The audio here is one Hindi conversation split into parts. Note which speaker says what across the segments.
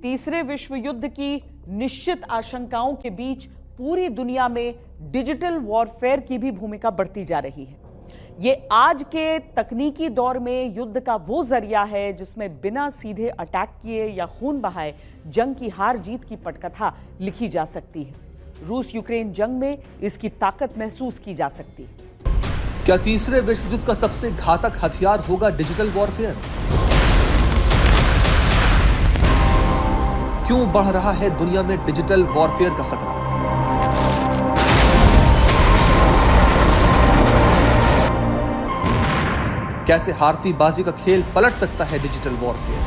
Speaker 1: तीसरे विश्व युद्ध की निश्चित आशंकाओं के बीच पूरी दुनिया में डिजिटल वॉरफेयर की भी भूमिका बढ़ती जा रही है। ये आज के तकनीकी दौर में युद्ध का वो जरिया है जिसमें बिना सीधे अटैक किए या खून बहाए जंग की हार जीत की पटकथा लिखी जा सकती है। रूस यूक्रेन जंग में इसकी ताकत महसूस की जा सकती है।
Speaker 2: क्या तीसरे विश्व युद्ध का सबसे घातक हथियार होगा डिजिटल वॉरफेयर? क्यों बढ़ रहा है दुनिया में डिजिटल वॉरफेयर का खतरा? कैसे हारती बाजी का खेल पलट सकता है डिजिटल वॉरफेयर?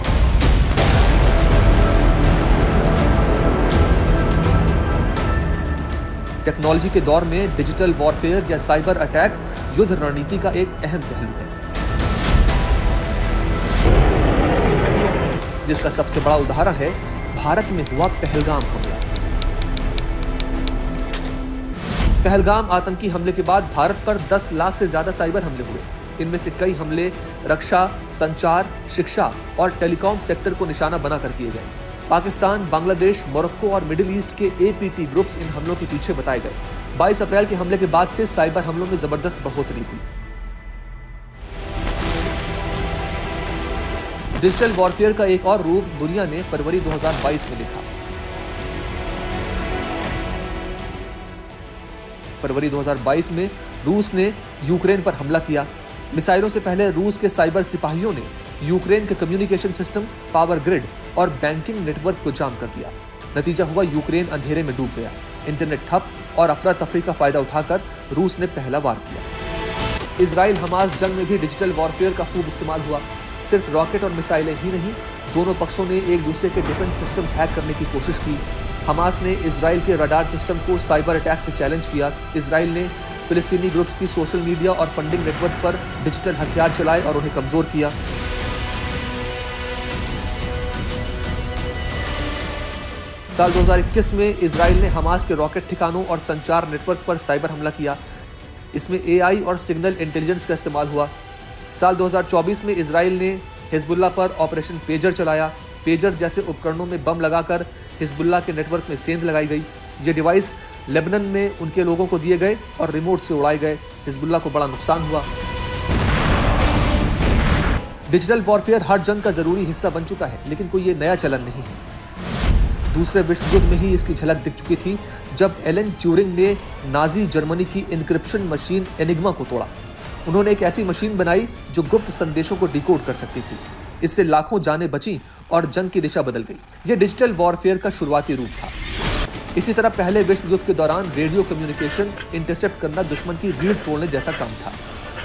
Speaker 2: टेक्नोलॉजी के दौर में डिजिटल वॉरफेयर या साइबर अटैक युद्ध रणनीति का एक अहम पहलू है, जिसका सबसे बड़ा उदाहरण है भारत में हुआ पहलगाम हमला। पहलगाम आतंकी हमले के बाद भारत पर 10 लाख से ज्यादा साइबर हमले हुए। इनमें से कई हमले रक्षा, संचार, शिक्षा और टेलीकॉम सेक्टर को निशाना बनाकर किए गए। पाकिस्तान, बांग्लादेश, मोरक्को और मिडिल ईस्ट के एपीटी ग्रुप्स इन हमलों के पीछे बताए गए। 22 अप्रैल के हमले के बाद से साइबर हमलों में जबरदस्त बढ़ोतरी हुई। डिजिटल वॉरफेयर का एक और रूप दुनिया ने फरवरी 2022 में देखा। फरवरी 2022 में रूस ने यूक्रेन पर हमला किया। मिसाइलों से पहले रूस के साइबर सिपाहियों ने यूक्रेन के कम्युनिकेशन सिस्टम, पावर ग्रिड और बैंकिंग नेटवर्क को जाम कर दिया। नतीजा हुआ यूक्रेन अंधेरे में डूब गया। इंटरनेट ठप और अफरा तफरी का फायदा उठाकर रूस ने पहला वार किया। इजराइल हमास जंग में भी डिजिटल वॉरफेयर का खूब इस्तेमाल हुआ। सिर्फ रॉकेट और मिसाइलें ही नहीं, दोनों पक्षों ने एक दूसरे के डिफेंस सिस्टम हैक करने की कोशिश की। हमास ने इजराइल के रडार सिस्टम को साइबर अटैक से चैलेंज किया। इजराइल ने फिलिस्तीनी ग्रुप्स की सोशल मीडिया और फंडिंग नेटवर्क पर डिजिटल हथियार चलाए और उन्हें कमजोर किया। साल 2021 में इजराइल ने हमास के रॉकेट ठिकानों और संचार नेटवर्क पर साइबर हमला किया। इसमें एआई और सिग्नल इंटेलिजेंस का इस्तेमाल हुआ। साल 2024 में इजराइल ने हिजबुल्लाह पर ऑपरेशन पेजर चलाया। पेजर जैसे उपकरणों में बम लगाकर हिजबुल्लाह के नेटवर्क में सेंध लगाई गई। ये डिवाइस लेबनान में उनके लोगों को दिए गए और रिमोट से उड़ाए गए। हिजबुल्लाह को बड़ा नुकसान हुआ। डिजिटल वॉरफेयर हर जंग का जरूरी हिस्सा बन चुका है, लेकिन कोई ये नया चलन नहीं है। दूसरे विश्व युद्ध में ही इसकी झलक दिख चुकी थी, जब एलन ट्यूरिंग ने नाजी जर्मनी की एन्क्रिप्शन मशीन एनिग्मा को तोड़ा। उन्होंने एक ऐसी मशीन बनाई जो गुप्त संदेशों को डिकोड कर सकती थी। इससे लाखों जानें बची और जंग की दिशा बदल गई। यह डिजिटल वॉरफेयर का शुरुआती रूप था। इसी तरह पहले विश्व युद्ध के दौरान रेडियो कम्युनिकेशन इंटरसेप्ट करना दुश्मन की रीढ़ तोड़ने जैसा काम था।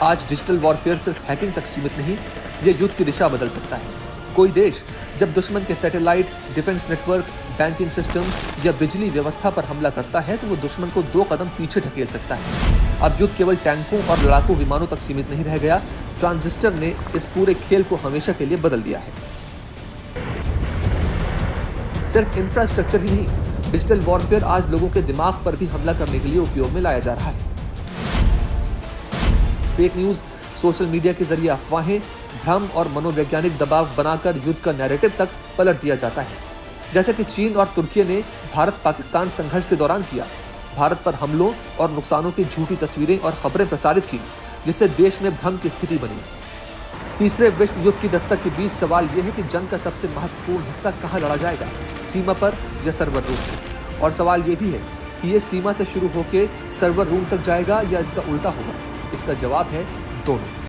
Speaker 2: आज डिजिटल वॉरफेयर सिर्फ हैकिंग तक सीमित नहीं, यह युद्ध की दिशा बदल सकता है। कोई देश जब दुश्मन के satellite, defence network, banking system या बिजली व्यवस्था पर हमला करता है तो वो दुश्मन को 2 कदम पीछे ढकेल सकता है। अब युद्ध केवल टैंकों और लड़ाकू विमानों तक सीमित नहीं रह गया। ट्रांजिस्टर ने इस पूरे खेल को हमेशा के लिए बदल दिया है। सिर्फ इंफ्रास्ट्रक्चर ही नहीं, डिजिटल वॉरफेयर आज लोगों के दिमाग पर भी हमला करने के लिए उपयोग में लाया जा रहा है। फेक न्यूज, सोशल मीडिया के जरिए अफवाहें, भ्रम और मनोवैज्ञानिक दबाव बनाकर युद्ध का नैरेटिव तक पलट दिया जाता है, जैसे कि चीन और तुर्की ने भारत पाकिस्तान संघर्ष के दौरान किया। भारत पर हमलों और नुकसानों की झूठी तस्वीरें और खबरें प्रसारित की, जिससे देश में भ्रम की स्थिति बनी। तीसरे विश्व युद्ध की दस्तक के बीच सवाल यह है कि जंग का सबसे महत्वपूर्ण हिस्सा कहाँ लड़ा जाएगा, सीमा पर या सर्वर रूम पर। और सवाल यह भी है कि यह सीमा से शुरू होकर सर्वर रूम तक जाएगा या इसका उल्टा होगा। इसका जवाब है दोनों।